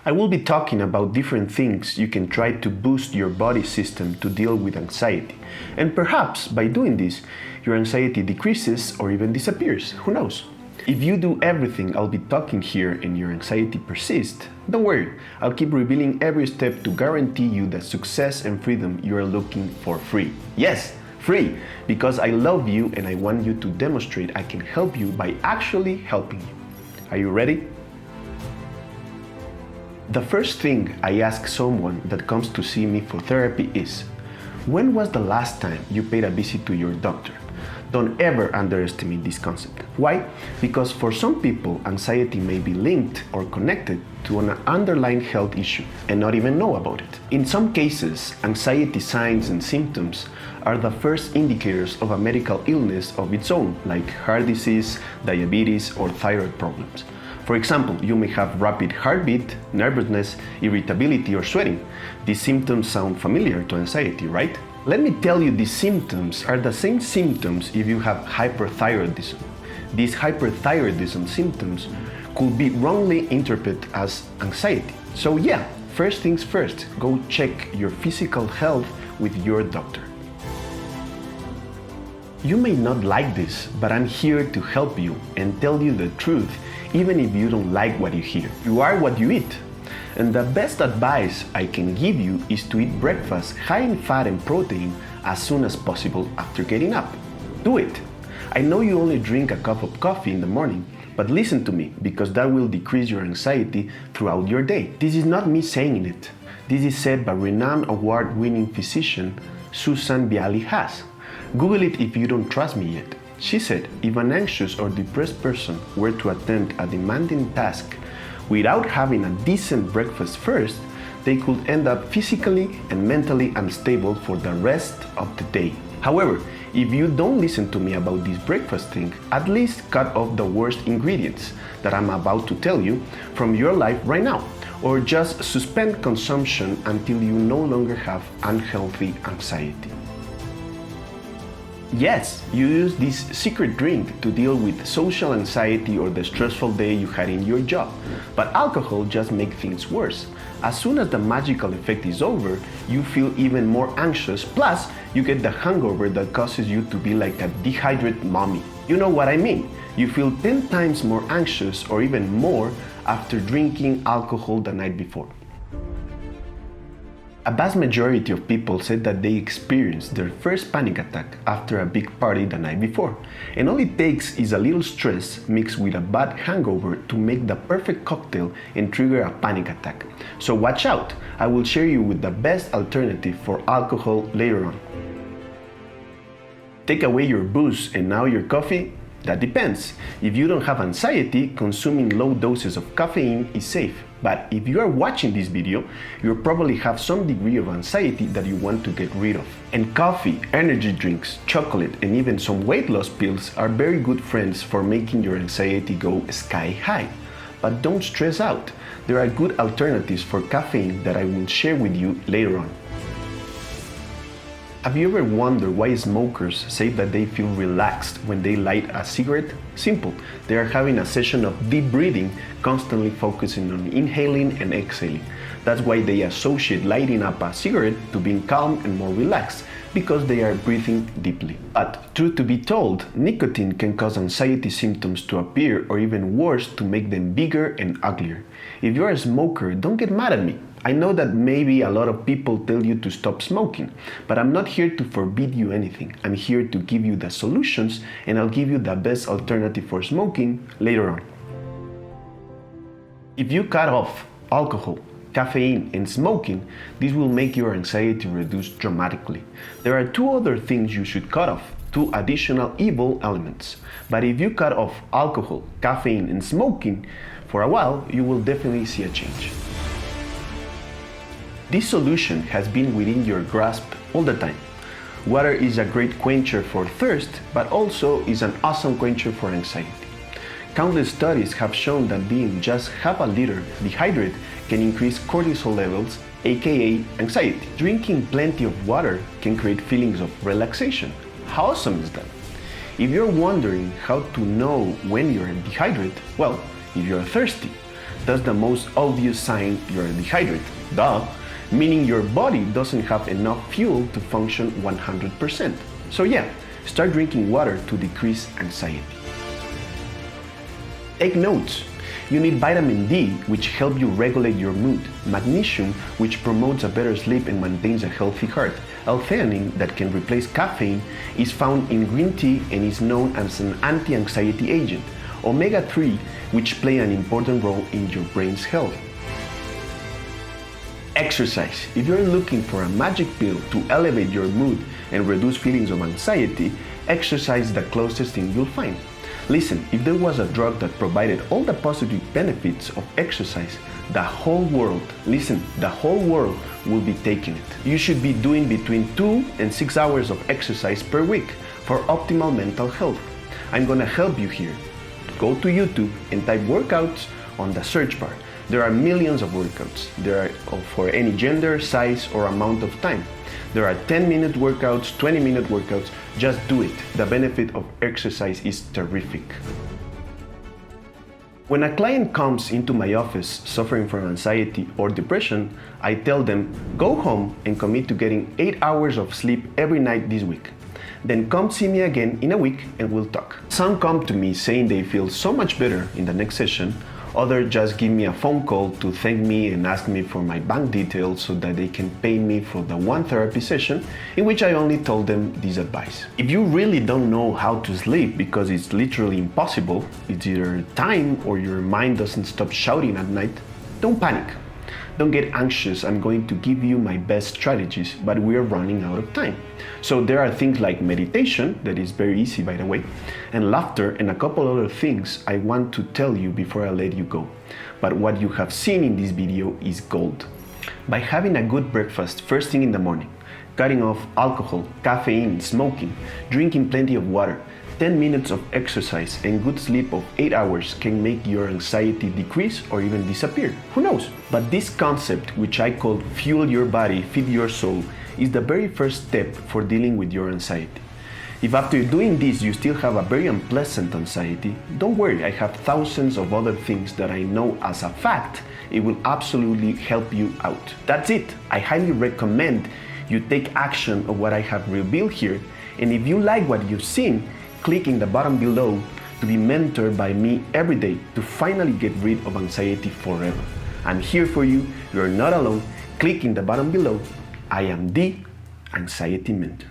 I will be talking about different things you can try to boost your body system to deal with anxiety. And perhaps by doing this, your anxiety decreases or even disappears. Who knows? If you do everything I'll be talking here and your anxiety persists, don't worry, I'll keep revealing every step to guarantee you the success and freedom you are looking for free. Yes, free, because I love you and I want you to demonstrate I can help you by actually helping you. Are you ready? The first thing I ask someone that comes to see me for therapy is, when was the last time you paid a visit to your doctor? Don't ever underestimate this concept. Why? Because for some people, anxiety may be linked or connected to an underlying health issue and not even know about it. In some cases, anxiety signs and symptoms are the first indicators of a medical illness of its own, like heart disease, diabetes, or thyroid problems. For example, you may have rapid heartbeat, nervousness, irritability, or sweating. These symptoms sound familiar to anxiety, right? Let me tell you, these symptoms are the same symptoms if you have hyperthyroidism. These hyperthyroidism symptoms could be wrongly interpreted as anxiety. So yeah, first things first, go check your physical health with your doctor. You may not like this, but I'm here to help you and tell you the truth, even if you don't like what you hear. You are what you eat. And the best advice I can give you is to eat breakfast high in fat and protein as soon as possible after getting up. Do it. I know you only drink a cup of coffee in the morning, but listen to me, because that will decrease your anxiety throughout your day. This is not me saying it. This is said by renowned award-winning physician Susan Bialy-Haas. Google it if you don't trust me yet. She said, if an anxious or depressed person were to attempt a demanding task without having a decent breakfast first, they could end up physically and mentally unstable for the rest of the day. However, if you don't listen to me about this breakfast thing, at least cut off the worst ingredients that I'm about to tell you from your life right now, or just suspend consumption until you no longer have unhealthy anxiety. Yes, you use this secret drink to deal with social anxiety or the stressful day you had in your job, but alcohol just makes things worse. As soon as the magical effect is over, you feel even more anxious, plus you get the hangover that causes you to be like a dehydrated mommy. You know what I mean? You feel 10 times more anxious or even more after drinking alcohol the night before. A vast majority of people said that they experienced their first panic attack after a big party the night before, and all it takes is a little stress mixed with a bad hangover to make the perfect cocktail and trigger a panic attack. So watch out, I will share you with the best alternative for alcohol later on. Take away your booze and now your coffee? That depends. If you don't have anxiety, consuming low doses of caffeine is safe. But if you are watching this video, you probably have some degree of anxiety that you want to get rid of. And coffee, energy drinks, chocolate, and even some weight loss pills are very good friends for making your anxiety go sky high. But don't stress out. There are good alternatives for caffeine that I will share with you later on. Have you ever wondered why smokers say that they feel relaxed when they light a cigarette? Simple, they are having a session of deep breathing, constantly focusing on inhaling and exhaling. That's why they associate lighting up a cigarette to being calm and more relaxed, because they are breathing deeply. But truth to be told, nicotine can cause anxiety symptoms to appear, or even worse, to make them bigger and uglier. If you're a smoker, don't get mad at me. I know that maybe a lot of people tell you to stop smoking, but I'm not here to forbid you anything. I'm here to give you the solutions, and I'll give you the best alternative for smoking later on. If you cut off alcohol, caffeine, and smoking, this will make your anxiety reduce dramatically. There are two other things you should cut off, two additional evil elements. But if you cut off alcohol, caffeine, and smoking for a while, you will definitely see a change. This solution has been within your grasp all the time. Water is a great quencher for thirst, but also is an awesome quencher for anxiety. Countless studies have shown that being just half a liter dehydrated can increase cortisol levels, aka anxiety. Drinking plenty of water can create feelings of relaxation. How awesome is that? If you're wondering how to know when you're dehydrated, well, if you're thirsty, That's the most obvious sign you're dehydrated. Duh. Meaning your body doesn't have enough fuel to function 100%. So yeah, start drinking water to decrease anxiety. Take notes. You need vitamin D, which helps you regulate your mood, magnesium, which promotes a better sleep and maintains a healthy heart. L-theanine, that can replace caffeine, is found in green tea and is known as an anti-anxiety agent. Omega-3, which play an important role in your brain's health. Exercise. If you're looking for a magic pill to elevate your mood and reduce feelings of anxiety, exercise is the closest thing you'll find. Listen, if there was a drug that provided all the positive benefits of exercise, the whole world will be taking it. You should be doing between 2 and 6 hours of exercise per week for optimal mental health. I'm gonna help you here. Go to YouTube and type workouts on the search bar. There are millions of workouts. There are for any gender, size, or amount of time. There are 10-minute workouts, 20-minute workouts. Just do it. The benefit of exercise is terrific. When a client comes into my office suffering from anxiety or depression, I tell them, go home and commit to getting 8 hours of sleep every night this week. Then come see me again in a week and we'll talk. Some come to me saying they feel so much better in the next session. Others just give me a phone call to thank me and ask me for my bank details so that they can pay me for the one therapy session in which I only told them this advice. If you really don't know how to sleep because it's literally impossible, it's either time or your mind doesn't stop shouting at night, don't panic. Don't get anxious. I'm going to give you my best strategies, but we are running out of time. So there are things like meditation, that is very easy by the way, and laughter and a couple other things I want to tell you before I let you go. But what you have seen in this video is gold. By having a good breakfast first thing in the morning, cutting off alcohol, caffeine, smoking, drinking plenty of water, 10 minutes of exercise and good sleep of 8 hours can make your anxiety decrease or even disappear. Who knows? But this concept, which I call fuel your body, feed your soul, is the very first step for dealing with your anxiety. If after doing this you still have a very unpleasant anxiety, don't worry, I have thousands of other things that I know as a fact it will absolutely help you out. That's it. I highly recommend you take action of what I have revealed here, and if you like what you've seen, click in the button below to be mentored by me every day to finally get rid of anxiety forever. I'm here for you. You're not alone. Click in the button below. I am the Anxiety Mentor.